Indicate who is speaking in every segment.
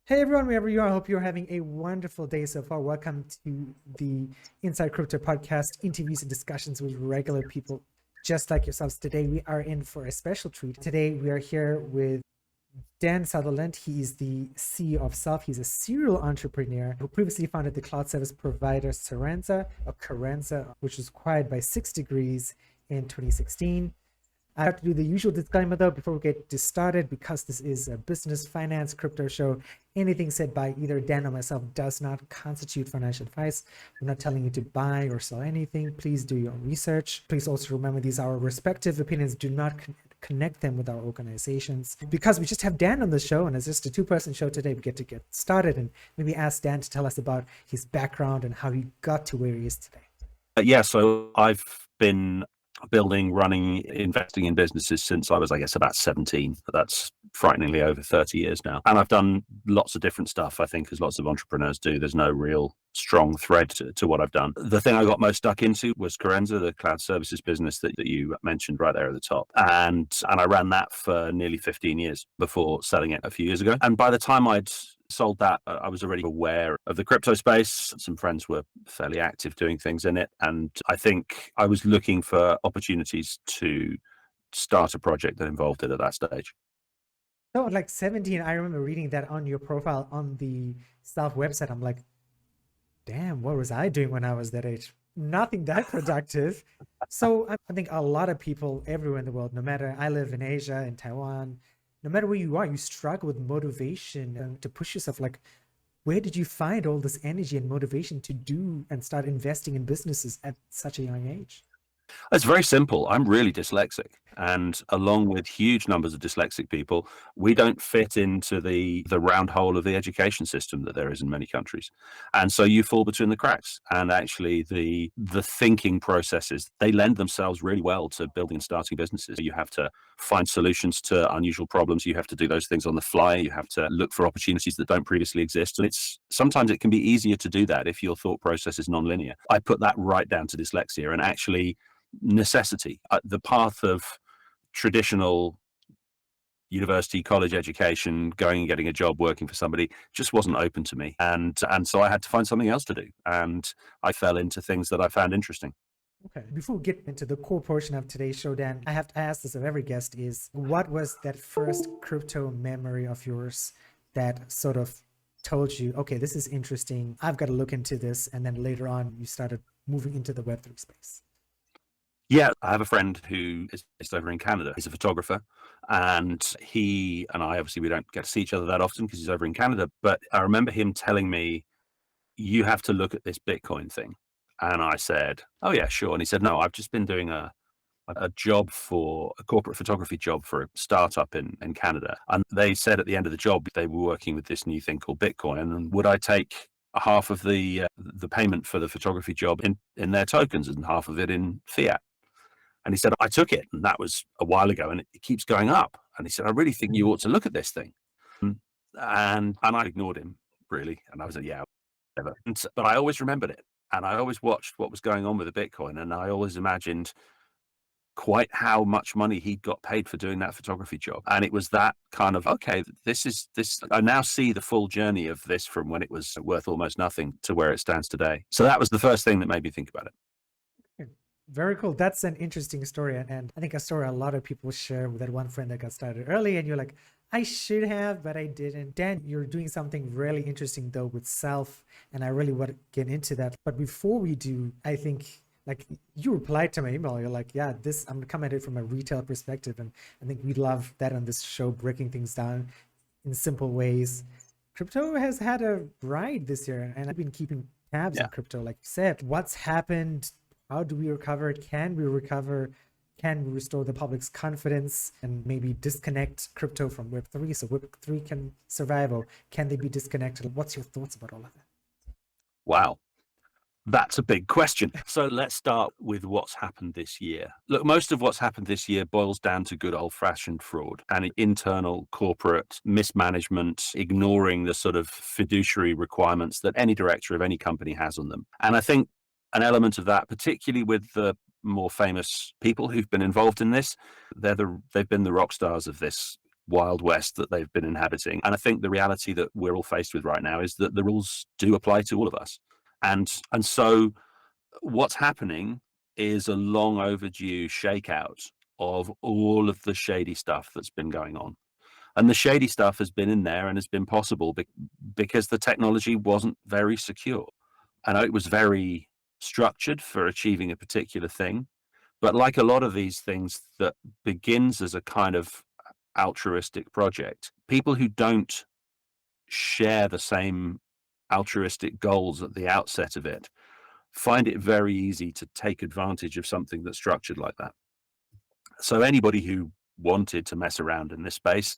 Speaker 1: Hey everyone, wherever you are, I hope you're having a wonderful day so far. Welcome to the Inside Crypto podcast, interviews and discussions with regular people just like yourselves. Today we are in for a special treat. Today we are here with Dan Sutherland. He is the CEO of Self. He's a serial entrepreneur who previously founded the cloud service provider Carrenza, which was acquired by 6 Degrees in 2016. I have to do the usual disclaimer though before we get this started, because this is a business, finance, crypto show. Anything said by either Dan or myself does not constitute financial advice. I'm not telling you to buy or sell anything. Please do your own research. Please also remember these are our respective opinions. Do not connect them with our organizations. Because we just have Dan on the show, and it's just a two-person show today, we get to get started and maybe ask Dan to tell us about his background and how he got to where he is today.
Speaker 2: So I've been building, running, investing in businesses since I was, I guess, about 17. That's frighteningly over 30 years now. And I've done lots of different stuff, I think, as lots of entrepreneurs do. There's no real strong thread to what I've done. The thing I got most stuck into was Carrenza, the cloud services business that you mentioned right there at the top. And I ran that for nearly 15 years before selling it a few years ago. And by the time I'd sold that, I was already aware of the crypto space. Some friends were fairly active doing things in it. And I think I was looking for opportunities to start a project that involved it at that stage.
Speaker 1: So like 17, I remember reading that on your profile on the Self website. I'm like, damn, what was I doing when I was that age? Nothing that productive. So I think a lot of people everywhere in the world, no matter, I live in Asia, in Taiwan, no matter where you are, you struggle with motivation to push yourself. Like, where did you find all this energy and motivation to do and start investing in businesses at such a young age?
Speaker 2: It's very simple. I'm really dyslexic. And along with huge numbers of dyslexic people, we don't fit into the round hole of the education system that there is in many countries. And so you fall between the cracks. And actually the thinking processes, they lend themselves really well to building and starting businesses. You have to find solutions to unusual problems. You have to do those things on the fly. You have to look for opportunities that don't previously exist. And sometimes it can be easier to do that if your thought process is nonlinear. I put that right down to dyslexia, and actually necessity. The path of traditional university, college education, going and getting a job, working for somebody, just wasn't open to me. And so I had to find something else to do. And I fell into things that I found interesting.
Speaker 1: Okay. Before we get into the core portion of today's show, Dan, I have to ask this of every guest is, what was that first crypto memory of yours that sort of told you, okay, this is interesting, I've got to look into this, and then later on you started moving into the Web3 space?
Speaker 2: Yeah, I have a friend who is based over in Canada. He's a photographer, and he and I, obviously, we don't get to see each other that often because he's over in Canada. But I remember him telling me, you have to look at this Bitcoin thing. And I said, oh, yeah, sure. And he said, no, I've just been doing a job for a corporate photography job for a startup in Canada. And they said at the end of the job, they were working with this new thing called Bitcoin. And would I take a half of the payment for the photography job in their tokens and half of it in fiat? And he said, I took it, and that was a while ago, and it keeps going up. And he said, I really think you ought to look at this thing. And I ignored him, really. And I was like, yeah, whatever. But I always remembered it. And I always watched what was going on with the Bitcoin. And I always imagined quite how much money he'd got paid for doing that photography job. And it was that kind of, okay, this, I now see the full journey of this from when it was worth almost nothing to where it stands today. So that was the first thing that made me think about it.
Speaker 1: Very cool. That's an interesting story. And I think a story a lot of people share with that one friend that got started early, and you're like, I should have, but I didn't. Dan, you're doing something really interesting though with Self, and I really want to get into that. But before we do, I think like you replied to my email, you're like, yeah, I'm coming at it from a retail perspective. And I think we love that on this show, breaking things down in simple ways. Crypto has had a ride this year, and I've been keeping tabs on crypto. Like you said, what's happened? How do we recover? Can we recover? Can we restore the public's confidence and maybe disconnect crypto from Web3 so Web3 can survive? Or can they be disconnected? What's your thoughts about all of that?
Speaker 2: Wow. That's a big question. So let's start with what's happened this year. Look, most of what's happened this year boils down to good old-fashioned fraud and internal corporate mismanagement, ignoring the sort of fiduciary requirements that any director of any company has on them. And I think an element of that, particularly with the more famous people who've been involved in this, they've been the rock stars of this Wild West that they've been inhabiting. And I think the reality that we're all faced with right now is that the rules do apply to all of us. And so what's happening is a long overdue shakeout of all of the shady stuff that's been going on. And the shady stuff has been in there and has been possible because the technology wasn't very secure. I know it was very structured for achieving a particular thing, but like a lot of these things that begins as a kind of altruistic project, people who don't share the same altruistic goals at the outset of it find it very easy to take advantage of something that's structured like that. So anybody who wanted to mess around in this space,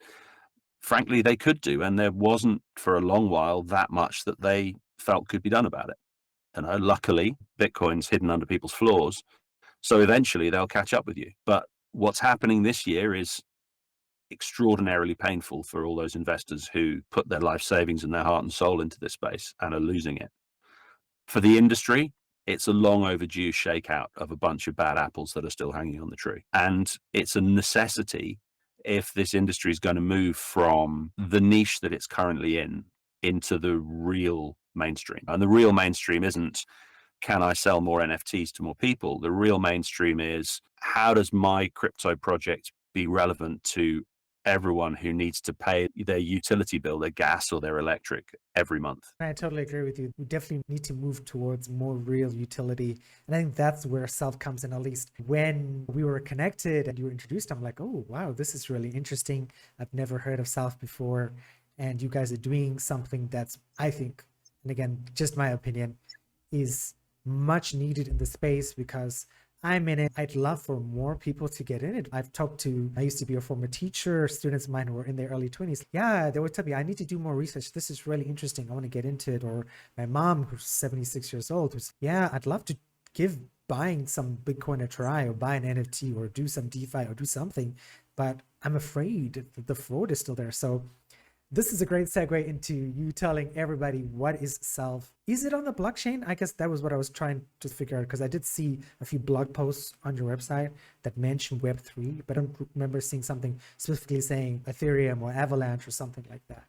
Speaker 2: frankly, they could do, and there wasn't for a long while that much that they felt could be done about it. Luckily, Bitcoin's hidden under people's floors, so eventually they'll catch up with you. But what's happening this year is extraordinarily painful for all those investors who put their life savings and their heart and soul into this space and are losing it. For the industry, it's a long overdue shakeout of a bunch of bad apples that are still hanging on the tree. And it's a necessity if this industry is going to move from the niche that it's currently in into the real mainstream. And the real mainstream isn't, can I sell more NFTs to more people? The real mainstream is, how does my crypto project be relevant to everyone who needs to pay their utility bill, their gas or their electric every month?
Speaker 1: I totally agree with you. We definitely need to move towards more real utility. And I think that's where self comes in. At least when we were connected and you were introduced, I'm like, oh, wow, this is really interesting. I've never heard of self before. And you guys are doing something that's, I think, and again, just my opinion, is much needed in the space because I'm in it. I'd love for more people to get in it. I used to be a former teacher, students of mine who were in their early 20s. Yeah, they would tell me, I need to do more research. This is really interesting. I want to get into it. Or my mom, who's 76 years old, was, yeah, I'd love to give buying some Bitcoin a try, or buy an NFT, or do some DeFi, or do something. But I'm afraid that the fraud is still there. So this is a great segue into you telling everybody what is self. Is it on the blockchain? I guess that was what I was trying to figure out, because I did see a few blog posts on your website that mentioned Web3, but I don't remember seeing something specifically saying Ethereum or Avalanche or something like that.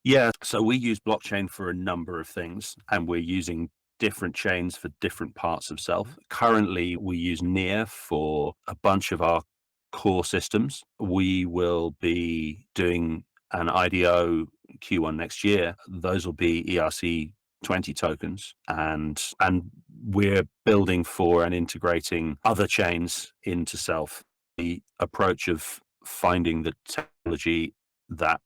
Speaker 2: Yeah, so we use blockchain for a number of things, and we're using different chains for different parts of self. Currently, we use Near for a bunch of our core systems. We will be doing an IDO Q1 next year. Those will be ERC20 tokens, and we're building for and integrating other chains into self. The approach of finding the technology that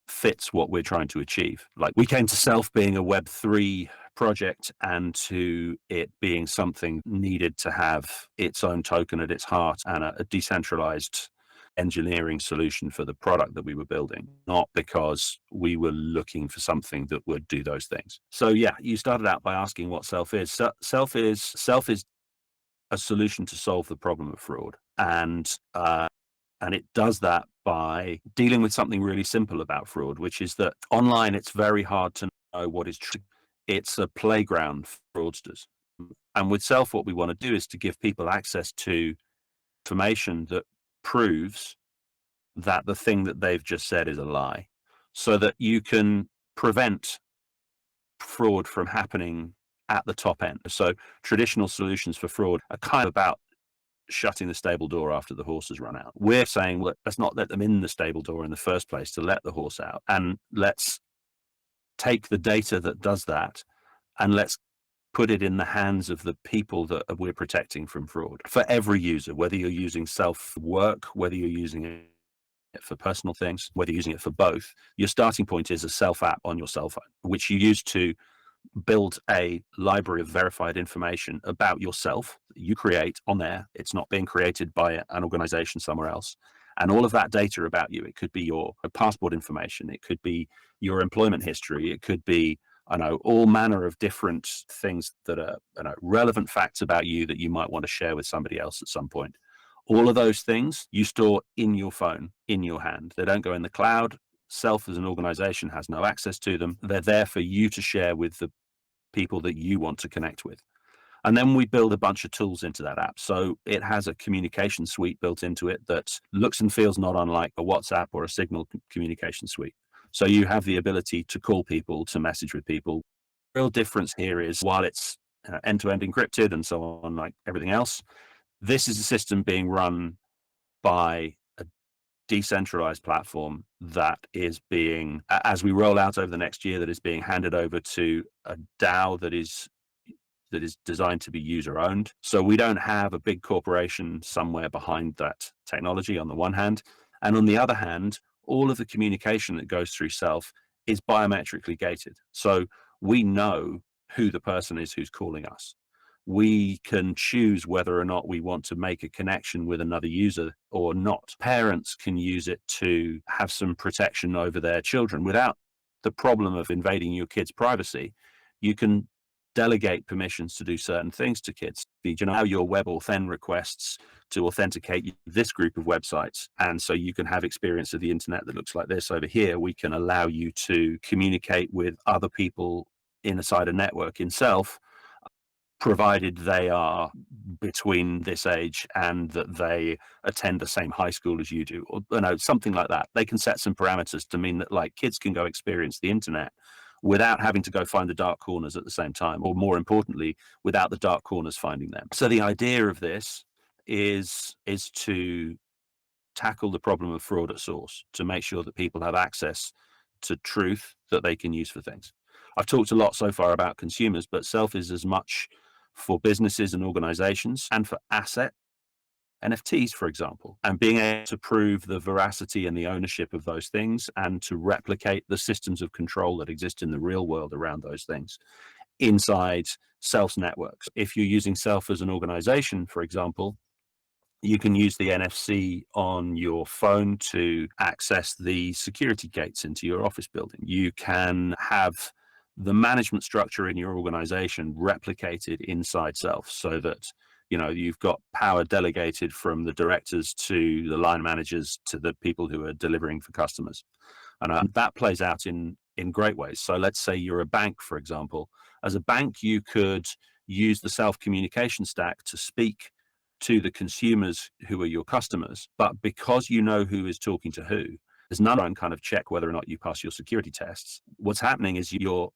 Speaker 2: fits what we're trying to achieve. Like, we came to self being a Web3 project, and to it being something needed to have its own token at its heart and a decentralized engineering solution for the product that we were building, not because we were looking for something that would do those things. So yeah, you started out by asking what self is. Self is a solution to solve the problem of fraud, and it does that by dealing with something really simple about fraud, which is that online it's very hard to know what is true. It's a playground for fraudsters. And with self, what we want to do is to give people access to information that proves that the thing that they've just said is a lie, so that you can prevent fraud from happening at the top end. So traditional solutions for fraud are kind of about shutting the stable door after the horse has run out. We're saying, let's not let them in the stable door in the first place to let the horse out, and let's take the data that does that and let's put it in the hands of the people that we're protecting from fraud. For every user, whether you're using self work, whether you're using it for personal things, whether you're using it for both, your starting point is a self app on your cell phone, which you use to build a library of verified information about yourself that you create on there. It's not being created by an organization somewhere else. And all of that data about you, it could be your passport information, it could be your employment history, it could be, I know, all manner of different things that are, relevant facts about you that you might want to share with somebody else at some point. All of those things you store in your phone, in your hand. They don't go in the cloud. Self as an organization has no access to them. They're there for you to share with the people that you want to connect with. And then we build a bunch of tools into that app. So it has a communication suite built into it that looks and feels not unlike a WhatsApp or a Signal communication suite. So you have the ability to call people, to message with people. Real difference here is while it's end-to-end encrypted and so on, like everything else, this is a system being run by a decentralized platform that is being, as we roll out over the next year, that is being handed over to a DAO that is designed to be user owned. So we don't have a big corporation somewhere behind that technology on the one hand. And on the other hand, all of the communication that goes through Self is biometrically gated. So we know who the person is who's calling us. We can choose whether or not we want to make a connection with another user or not. Parents can use it to have some protection over their children without the problem of invading your kid's privacy. You can delegate permissions to do certain things to kids. You know how your WebAuthn requests to authenticate this group of websites, and so you can have experience of the internet that looks like this over here. We can allow you to communicate with other people inside a network in Self, provided they are between this age and that they attend the same high school as you do, or something like that. They can set some parameters to mean that like kids can go experience the internet without having to go find the dark corners at the same time, or more importantly, without the dark corners finding them. So the idea of this is to tackle the problem of fraud at source, to make sure that people have access to truth that they can use for things. I've talked a lot so far about consumers, but Self is as much for businesses and organizations and for asset NFTs, for example, and being able to prove the veracity and the ownership of those things and to replicate the systems of control that exist in the real world around those things inside Self's networks. If you're using Self as an organization, for example, you can use the NFC on your phone to access the security gates into your office building. You can have the management structure in your organization replicated inside Self so that you've got power delegated from the directors to the line managers to the people who are delivering for customers. And that plays out in great ways. So let's say you're a bank, for example. As a bank, you could use the Self communication stack to speak to the consumers who are your customers. But because you know who is talking to who, there's none kind of check whether or not you pass your security tests. What's happening is you're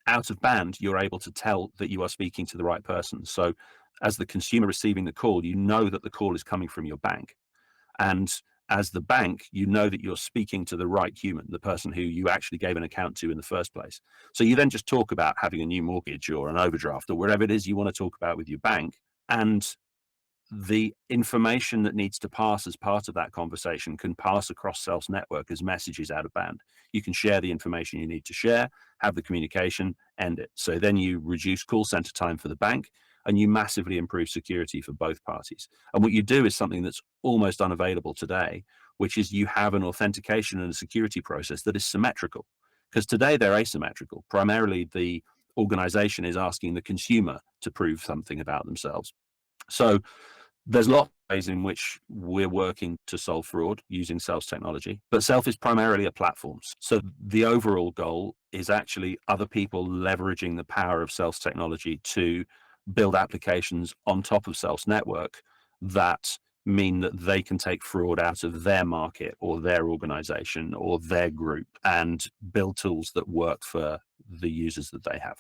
Speaker 2: out of band, you're able to tell that you are speaking to the right person. So as the consumer receiving the call, you know that the call is coming from your bank. And as the bank, you know that you're speaking to the right human, the person who you actually gave an account to in the first place. So you then just talk about having a new mortgage or an overdraft or wherever it is you want to talk about with your bank. And the information that needs to pass as part of that conversation can pass across Self's network as messages out of band. You can share the information you need to share, have the communication, end it. So then you reduce call center time for the bank and you massively improve security for both parties. And what you do is something that's almost unavailable today, which is you have an authentication and a security process that is symmetrical. Because today they're asymmetrical. Primarily, the organization is asking the consumer to prove something about themselves. So there's lots of ways in which we're working to solve fraud using Self's technology, but Self is primarily a platform. So the overall goal is actually other people leveraging the power of Self's technology to build applications on top of Self's network that mean that they can take fraud out of their market or their organization or their group and build tools that work for the users that they have.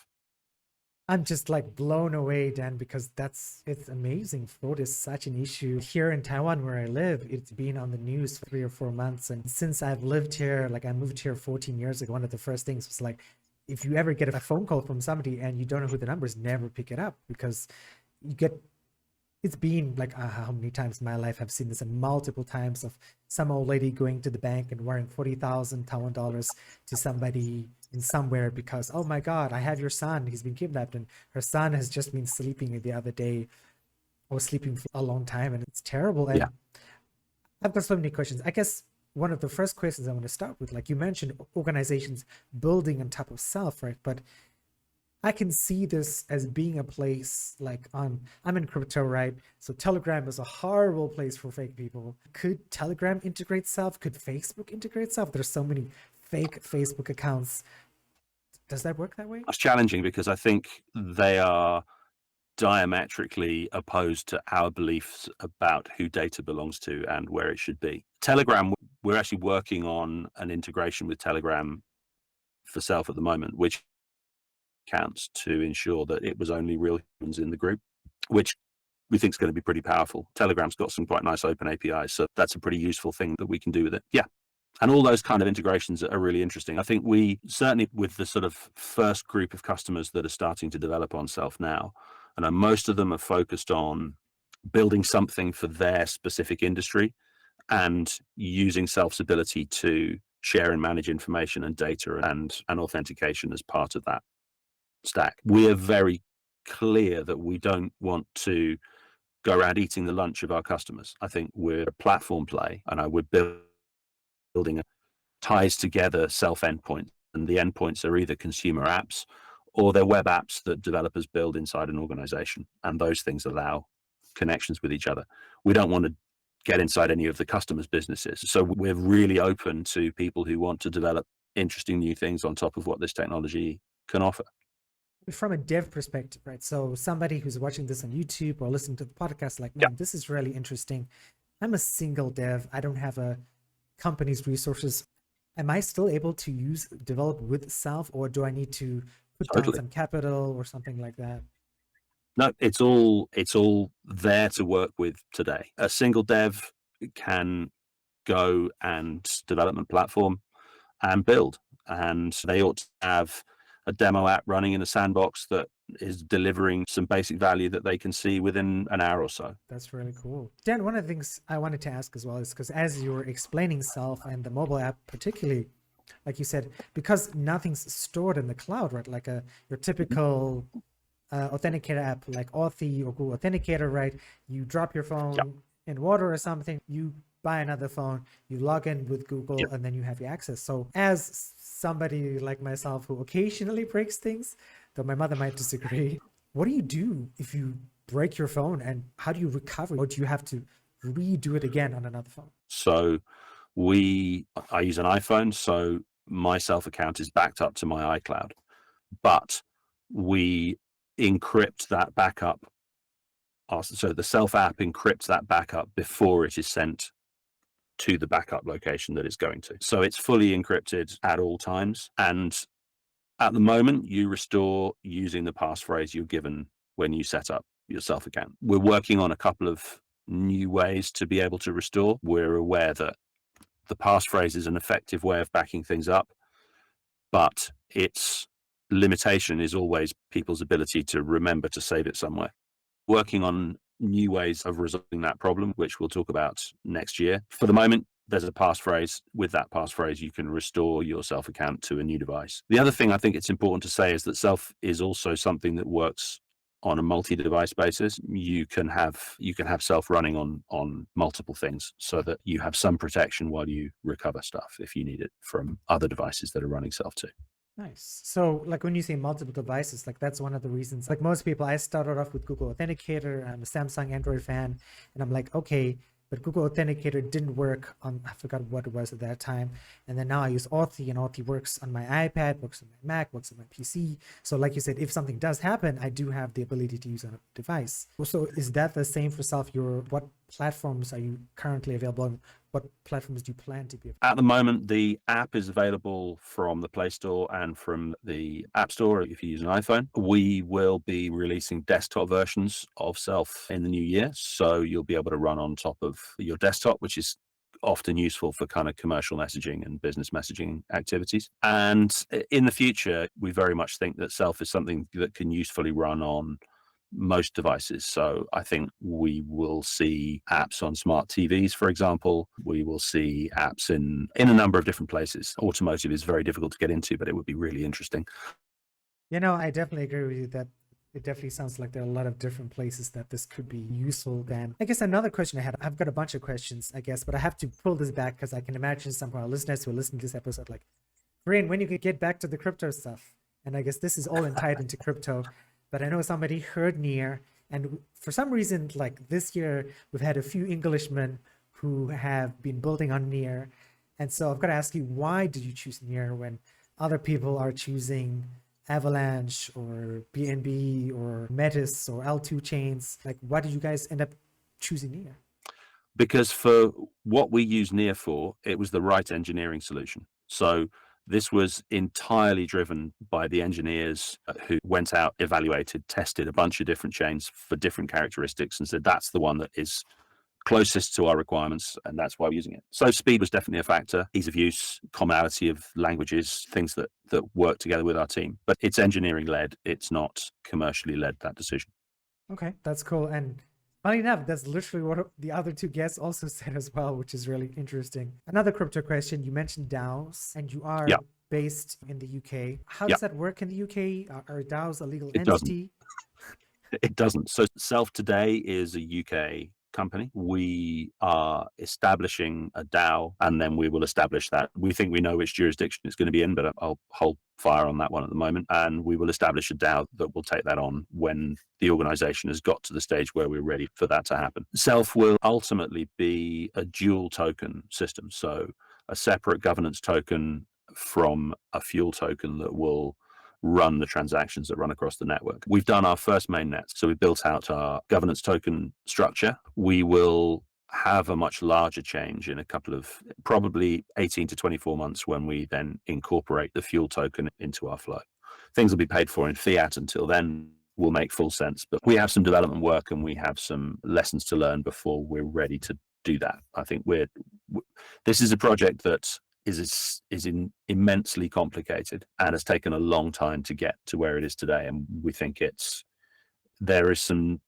Speaker 1: I'm just like blown away, Dan, because it's amazing. Fraud is such an issue. Here in Taiwan, where I live, it's been on the news for 3 or 4 months. And since I've lived here, like I moved here 14 years ago, one of the first things was like, if you ever get a phone call from somebody and you don't know who the number is, never pick it up, because it's been like how many times in my life I've seen this, and multiple times of some old lady going to the bank and wiring 40,000 Taiwan dollars to somebody in somewhere because, oh my God, I have your son, he's been kidnapped, and her son has just been sleeping the other day or sleeping for a long time, and it's terrible. And
Speaker 2: Yeah.
Speaker 1: I've got so many questions. I guess one of the first questions I want to start with, like you mentioned, organizations building on top of Self, right? But I can see this as being a place like I'm in crypto, right? So Telegram is a horrible place for fake people. Could Telegram integrate Self? Could Facebook integrate Self? There's so many fake Facebook accounts. Does that work that way?
Speaker 2: That's challenging because I think they are diametrically opposed to our beliefs about who data belongs to and where it should be. Telegram, we're actually working on an integration with Telegram for Self at the moment, which counts to ensure that it was only real humans in the group, which we think is going to be pretty powerful. Telegram's got some quite nice open APIs, so that's a pretty useful thing that we can do with it. Yeah. And all those kind of integrations are really interesting. I think we certainly, with the sort of first group of customers that are starting to develop on Self now, and most of them are focused on building something for their specific industry and using Self's ability to share and manage information and data and authentication as part of that stack. We are very clear that we don't want to go around eating the lunch of our customers. I think we're a platform play, and we're building a ties together Self endpoints, and the endpoints are either consumer apps or they're web apps that developers build inside an organization, and those things allow connections with each other. We don't want to get inside any of the customers' businesses, so we're really open to people who want to develop interesting new things on top of what this technology can offer.
Speaker 1: From a dev perspective, right? So somebody who's watching this on YouTube or listening to the podcast, like, man, this is really interesting. I'm a single dev. I don't have a company's resources. Am I still able to develop with Self, or do I need to put down some capital or something like that?
Speaker 2: No, it's all there to work with today. A single dev can go and development platform and build, and they ought to have a demo app running in a sandbox that is delivering some basic value that they can see within an hour or so.
Speaker 1: That's really cool. Dan, one of the things I wanted to ask as well is because as you were explaining Self and the mobile app particularly, like you said, because nothing's stored in the cloud, right? Like your typical authenticator app like Authy or Google Authenticator, right? You drop your phone in water or something, you buy another phone, you log in with Google, and then you have your access. So as somebody like myself who occasionally breaks things, though my mother might disagree, what do you do if you break your phone, and how do you recover, or do you have to redo it again on another phone?
Speaker 2: So I use an iPhone, so my Self account is backed up to my iCloud, but we encrypt that backup. So the Self app encrypts that backup before it is sent to the backup location that it's going to. So it's fully encrypted at all times. And at the moment, you restore using the passphrase you're given when you set up your Self account. We're working on a couple of new ways to be able to restore. We're aware that the passphrase is an effective way of backing things up, but its limitation is always people's ability to remember to save it somewhere. Working on new ways of resolving that problem, which we'll talk about next year. For the moment, there's a passphrase. With that passphrase, you can restore your Self account to a new device. The other thing I think it's important to say is that Self is also something that works on a multi-device basis. You can have Self running on multiple things, so that you have some protection while you recover stuff if you need it from other devices that are running Self too.
Speaker 1: Nice. So like when you say multiple devices, like that's one of the reasons, like most people, I started off with Google Authenticator. I'm a Samsung Android fan, and I'm like, okay, but Google Authenticator didn't work on, I forgot what it was at that time. And then now I use Authy, and Authy works on my iPad, works on my Mac, works on my PC. So like you said, if something does happen, I do have the ability to use a device. So is that the same for Self? What platforms are you currently available on? What platforms do you plan to be available?
Speaker 2: At the moment, the app is available from the Play Store and from the App Store if you use an iPhone. We will be releasing desktop versions of Self in the new year, so you'll be able to run on top of your desktop, which is often useful for kind of commercial messaging and business messaging activities. And in the future, we very much think that Self is something that can usefully run on most devices. So I think we will see apps on smart TVs, for example. We will see apps in a number of different places. Automotive is very difficult to get into, but it would be really interesting.
Speaker 1: I definitely agree with you that it definitely sounds like there are a lot of different places that this could be useful. Then I guess another question I had, I've got a bunch of questions, I guess, but I have to pull this back because I can imagine some of our listeners who are listening to this episode like, Brain, when you could get back to the crypto stuff. And I guess this is all tied into crypto. But I know somebody heard Near, and for some reason, like this year, we've had a few Englishmen who have been building on Near. And so I've got to ask you, why did you choose Near when other people are choosing Avalanche or BNB or Metis or L2 chains? Like, why did you guys end up choosing Near?
Speaker 2: Because for what we use Near for, it was the right engineering solution. So this was entirely driven by the engineers who went out, evaluated, tested a bunch of different chains for different characteristics and said, that's the one that is closest to our requirements, and that's why we're using it. So speed was definitely a factor, ease of use, commonality of languages, things that work together with our team. But it's engineering led, it's not commercially led, that decision.
Speaker 1: Okay, that's cool. And funny enough, that's literally what the other two guests also said as well, which is really interesting. Another crypto question. You mentioned DAOs, and you are based in the UK. How does that work in the UK? Are DAOs a legal entity?
Speaker 2: It doesn't. So Self today is a UK company. We are establishing a DAO, and then we will establish that. We think we know which jurisdiction it's going to be in, but I'll hold fire on that one at the moment. And we will establish a DAO that will take that on when the organization has got to the stage where we're ready for that to happen. Self will ultimately be a dual token system. So a separate governance token from a fuel token that will run the transactions that run across the network. We've done our first mainnet, so we built out our governance token structure. We will have a much larger change in a couple of probably 18 to 24 months when we then incorporate the fuel token into our flow. Things will be paid for in fiat until then will make full sense, but we have some development work and we have some lessons to learn before we're ready to do that. I think this is a project that is immensely complicated and has taken a long time to get to where it is today. And we think there is some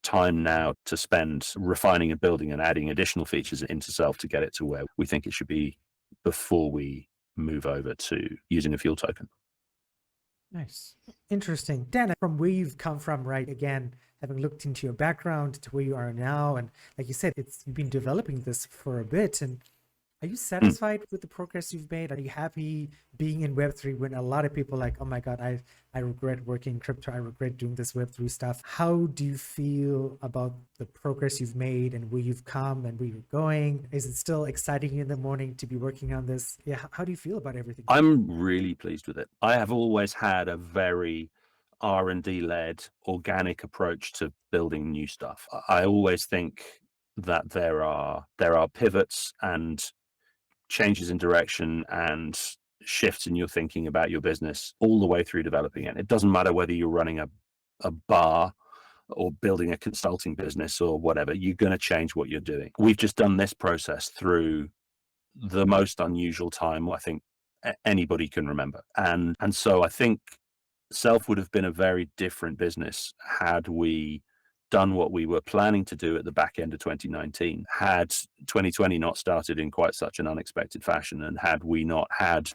Speaker 2: time now to spend refining and building and adding additional features into Self to get it to where we think it should be before we move over to using a fuel token.
Speaker 1: Nice. Interesting. Dan, from where you've come from, right, again, having looked into your background to where you are now, and like you said, you've been developing this for a bit, and are you satisfied with the progress you've made? Are you happy being in Web3 when a lot of people are like, oh my God, I regret working in crypto. I regret doing this Web3 stuff. How do you feel about the progress you've made and where you've come and where you're going? Is it still exciting you in the morning to be working on this? Yeah. How do you feel about everything?
Speaker 2: I'm really pleased with it. I have always had a very R&D led organic approach to building new stuff. I always think that there are pivots and changes in direction and shifts in your thinking about your business all the way through developing it. It doesn't matter whether you're running a bar or building a consulting business or whatever, you're going to change what you're doing. We've just done this process through the most unusual time I think anybody can remember. And so I think Self would have been a very different business had we done what we were planning to do at the back end of 2019, had 2020 not started in quite such an unexpected fashion, and had we not had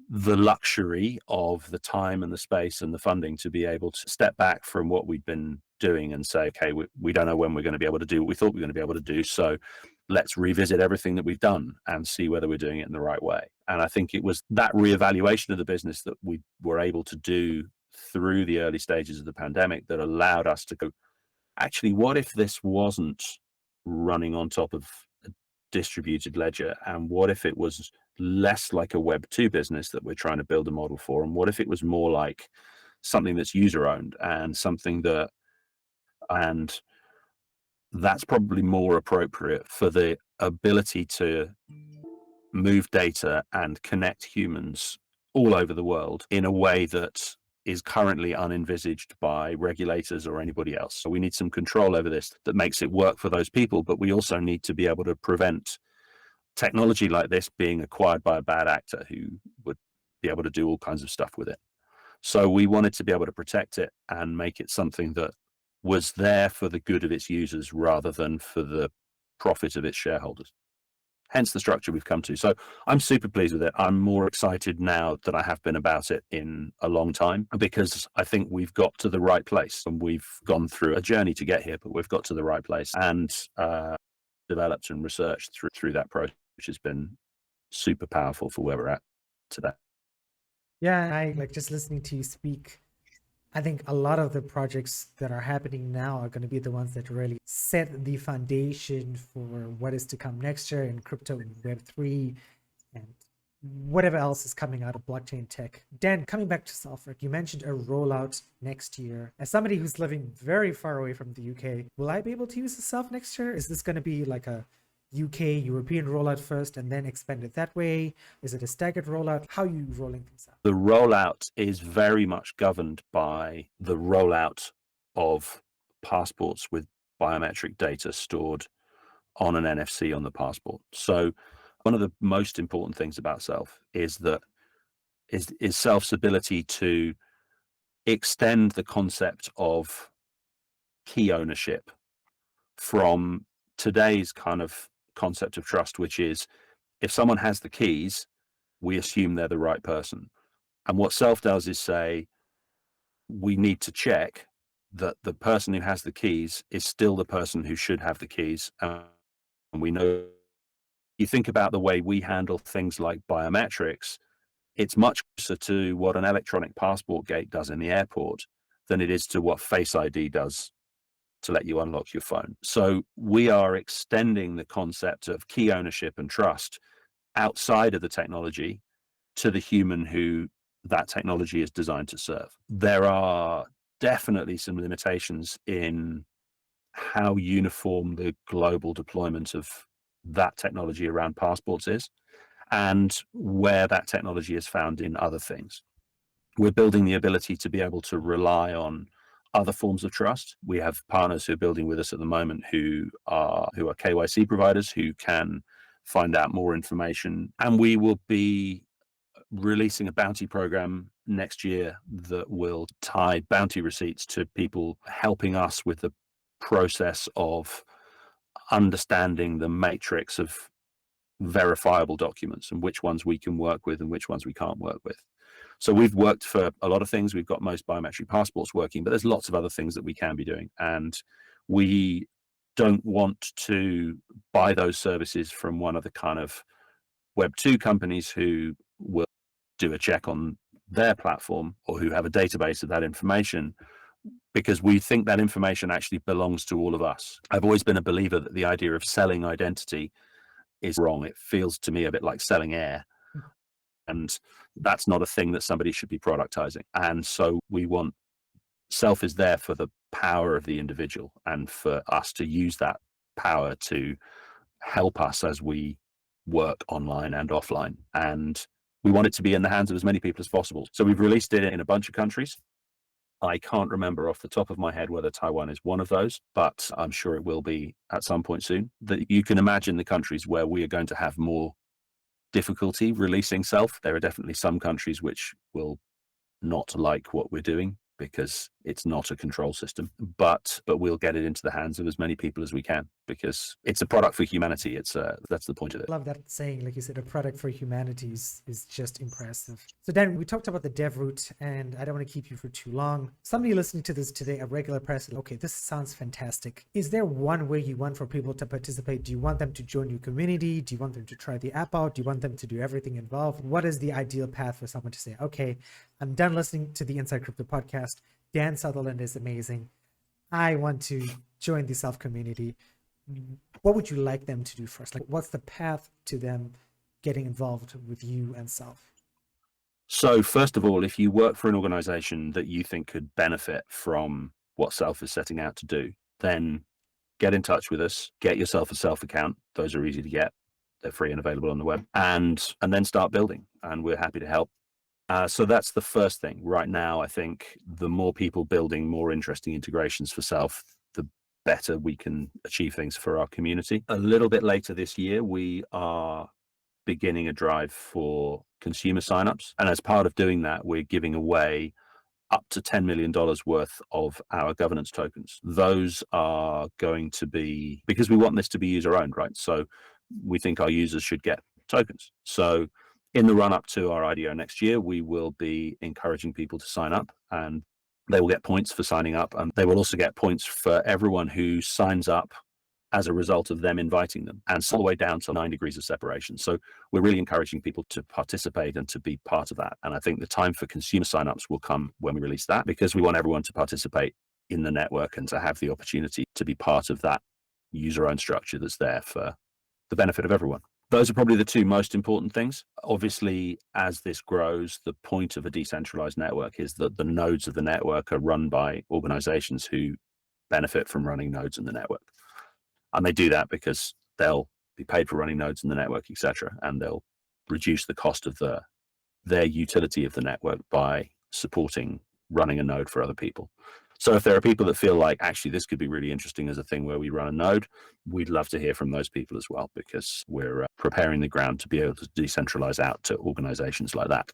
Speaker 2: the luxury of the time and the space and the funding to be able to step back from what we'd been doing and say, okay, we don't know when we're going to be able to do what we thought we were going to be able to do. So let's revisit everything that we've done and see whether we're doing it in the right way. And I think it was that reevaluation of the business that we were able to do through the early stages of the pandemic that allowed us to go, actually, what if this wasn't running on top of a distributed ledger? And what if it was less like a Web 2 business that we're trying to build a model for? And what if it was more like something that's user owned and something and that's probably more appropriate for the ability to move data and connect humans all over the world in a way that is currently unenvisaged by regulators or anybody else. So we need some control over this that makes it work for those people, but we also need to be able to prevent technology like this being acquired by a bad actor who would be able to do all kinds of stuff with it. So we wanted to be able to protect it and make it something that was there for the good of its users rather than for the profit of its shareholders. Hence the structure we've come to. So I'm super pleased with it. I'm more excited now than I have been about it in a long time, because I think we've got to the right place, and we've gone through a journey to get here, but we've got to the right place and developed and researched through that process, which has been super powerful for where we're at today.
Speaker 1: Yeah, and I like just listening to you speak. I think a lot of the projects that are happening now are going to be the ones that really set the foundation for what is to come next year in crypto and Web3. And whatever else is coming out of blockchain tech. Dan, coming back to Salford, you mentioned a rollout next year. As somebody who's living very far away from the UK, will I be able to use the Self next year? Is this going to be like a UK European rollout first and then expand it that way? Is it a staggered rollout? How are you rolling things out?
Speaker 2: The rollout is very much governed by the rollout of passports with biometric data stored on an NFC on the passport. So one of the most important things about Self is Self's ability to extend the concept of key ownership from today's kind of concept of trust, which is if someone has the keys, we assume they're the right person. And what Self does is say, we need to check that the person who has the keys is still the person who should have the keys. And we know, you think about the way we handle things like biometrics, it's much closer to what an electronic passport gate does in the airport than it is to what Face ID does to let you unlock your phone. So we are extending the concept of key ownership and trust outside of the technology to the human who that technology is designed to serve. There are definitely some limitations in how uniform the global deployment of that technology around passports is and where that technology is found in other things. We're building the ability to be able to rely on other forms of trust. We have partners who are building with us at the moment who are KYC providers who can find out more information, and we will be releasing a bounty program next year that will tie bounty receipts to people helping us with the process of understanding the matrix of verifiable documents and which ones we can work with and which ones we can't work with. So we've worked for a lot of things. We've got most biometric passports working, but there's lots of other things that we can be doing. And we don't want to buy those services from one of the kind of Web 2 companies who will do a check on their platform or who have a database of that information, because we think that information actually belongs to all of us. I've always been a believer that the idea of selling identity is wrong. It feels to me a bit like selling air. And that's not a thing that somebody should be productizing. And so we want Self is there for the power of the individual and for us to use that power to help us as we work online and offline. And we want it to be in the hands of as many people as possible. So we've released it in a bunch of countries. I can't remember off the top of my head whether Taiwan is one of those, but I'm sure it will be at some point soon. That you can imagine the countries where we are going to have more difficulty releasing Self. There are definitely some countries which will not like what we're doing because it's not a control system, but we'll get it into the hands of as many people as we can because it's a product for humanity. That's the point of it.
Speaker 1: I love that saying, like you said, a product for humanity is just impressive. So Dan, we talked about the dev route, and I don't want to keep you for too long. Somebody listening to this today, a regular person, okay, this sounds fantastic. Is there one way you want for people to participate? Do you want them to join your community? Do you want them to try the app out? Do you want them to do everything involved? What is the ideal path for someone to say, okay, I'm done listening to the Inside Crypto podcast. Dan Sutherland is amazing. I want to join the Self community. What would you like them to do first? Like, what's the path to them getting involved with you and Self?
Speaker 2: So first of all, if you work for an organization that you think could benefit from what Self is setting out to do, then get in touch with us, get yourself a Self account. Those are easy to get. They're free and available on the web, and then start building, and we're happy to help. So that's the first thing. Right now, I think the more people building more interesting integrations for Self, the better we can achieve things for our community. A little bit later this year, we are beginning a drive for consumer signups. And as part of doing that, we're giving away up to $10 million worth of our governance tokens. Those are going to be, because we want this to be user owned, right? So we think our users should get tokens. So in the run up to our IDO next year, we will be encouraging people to sign up, and they will get points for signing up. And they will also get points for everyone who signs up as a result of them inviting them, and all the way down to 9 degrees of separation. So we're really encouraging people to participate and to be part of that. And I think the time for consumer signups will come when we release that, because we want everyone to participate in the network and to have the opportunity to be part of that user-owned structure that's there for the benefit of everyone. Those are probably the two most important things. Obviously, as this grows, the point of a decentralized network is that the nodes of the network are run by organizations who benefit from running nodes in the network. And they do that because they'll be paid for running nodes in the network, etc. And they'll reduce the cost of their utility of the network by supporting running a node for other people. So if there are people that feel like, actually, this could be really interesting as a thing where we run a node, we'd love to hear from those people as well, because we're preparing the ground to be able to decentralize out to organizations like that.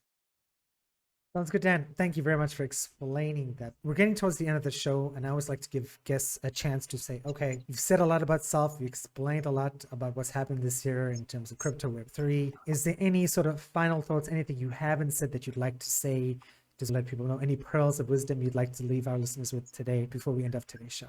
Speaker 1: Sounds good, Dan. Thank you very much for explaining that. We're getting towards the end of the show, and I always like to give guests a chance to say, okay, you've said a lot about self, you explained a lot about what's happened this year in terms of crypto Web3. Is there any sort of final thoughts, anything you haven't said that you'd like to say, just let people know, any pearls of wisdom you'd like to leave our listeners with today before we end up today's show?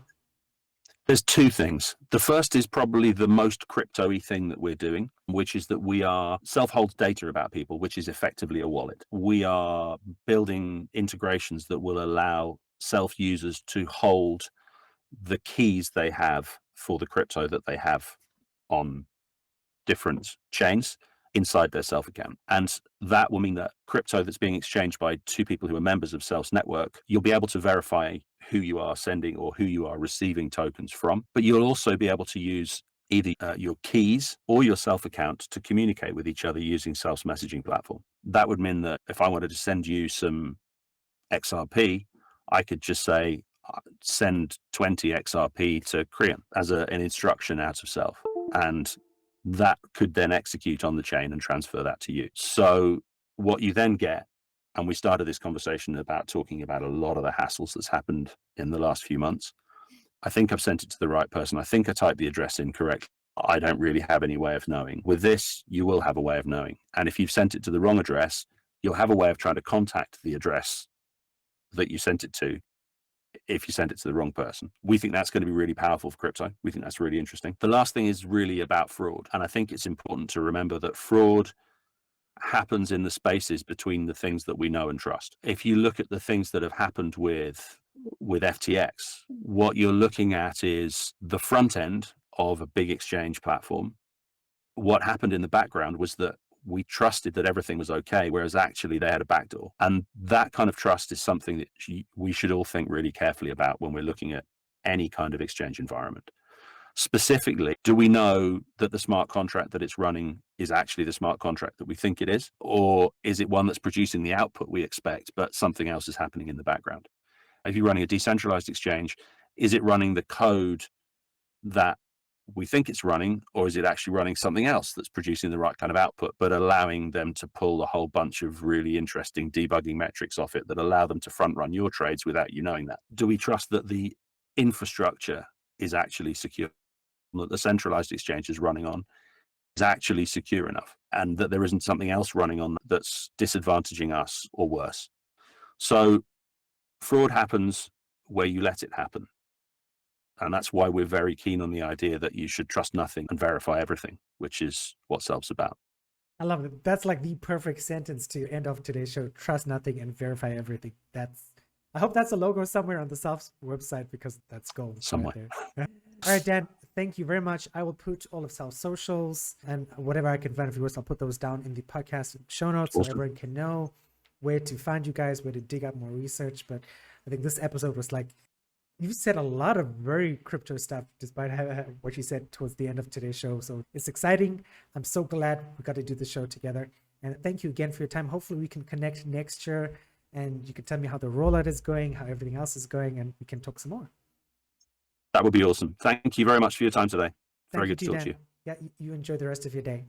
Speaker 2: There's two things. The first is probably the most crypto-y thing that we're doing, which is that we are self-holds data about people, which is effectively a wallet. We are building integrations that will allow self-users to hold the keys they have for the crypto that they have on different chains inside their self account. And that will mean that crypto that's being exchanged by two people who are members of Self's network, you'll be able to verify who you are sending or who you are receiving tokens from. But you'll also be able to use either your keys or your self account to communicate with each other using Self's messaging platform. That would mean that if I wanted to send you some XRP, I could just say, send 20 XRP to Korean as an instruction out of Self. And that could then execute on the chain and transfer that to you. So what you then get, and we started this conversation about talking about a lot of the hassles that's happened in the last few months. I think I've sent it to the right person. I think I typed the address in correctly. I don't really have any way of knowing. With this, you will have a way of knowing. And if you've sent it to the wrong address, you'll have a way of trying to contact the address that you sent it to if you send it to the wrong person. We think that's going to be really powerful for crypto. We think that's really interesting. The last thing is really about fraud. And I think it's important to remember that fraud happens in the spaces between the things that we know and trust. If you look at the things that have happened with FTX, what you're looking at is the front end of a big exchange platform. What happened in the background was that we trusted that everything was okay, whereas actually they had a backdoor. And that kind of trust is something that we should all think really carefully about when we're looking at any kind of exchange environment. Specifically, do we know that the smart contract that it's running is actually the smart contract that we think it is? Or is it one that's producing the output we expect, but something else is happening in the background? If you're running a decentralized exchange, is it running the code that we think it's running, or is it actually running something else that's producing the right kind of output, but allowing them to pull a whole bunch of really interesting debugging metrics off it that allow them to front run your trades without you knowing that? Do we trust that the infrastructure is actually secure, that the centralized exchange is running on is actually secure enough, and that there isn't something else running on that's disadvantaging us or worse? So fraud happens where you let it happen. And that's why we're very keen on the idea that you should trust nothing and verify everything, which is what Self's about.
Speaker 1: I love it. That's like the perfect sentence to end off today's show. Trust nothing and verify everything. I hope that's a logo somewhere on the Self's website, because that's gold.
Speaker 2: Somewhere.
Speaker 1: Right. All right, Dan, thank you very much. I will put all of Self's socials and whatever I can find of yours. I'll put those down in the podcast show notes so everyone can know where to find you guys, where to dig up more research. But I think this episode was like, you said a lot of very crypto stuff, despite what you said towards the end of today's show. So it's exciting. I'm so glad we got to do the show together. And thank you again for your time. Hopefully we can connect next year and you can tell me how the rollout is going, how everything else is going, and we can talk some more.
Speaker 2: That would be awesome. Thank you very much for your time today. Very good to talk to you.
Speaker 1: Yeah, you enjoy the rest of your day.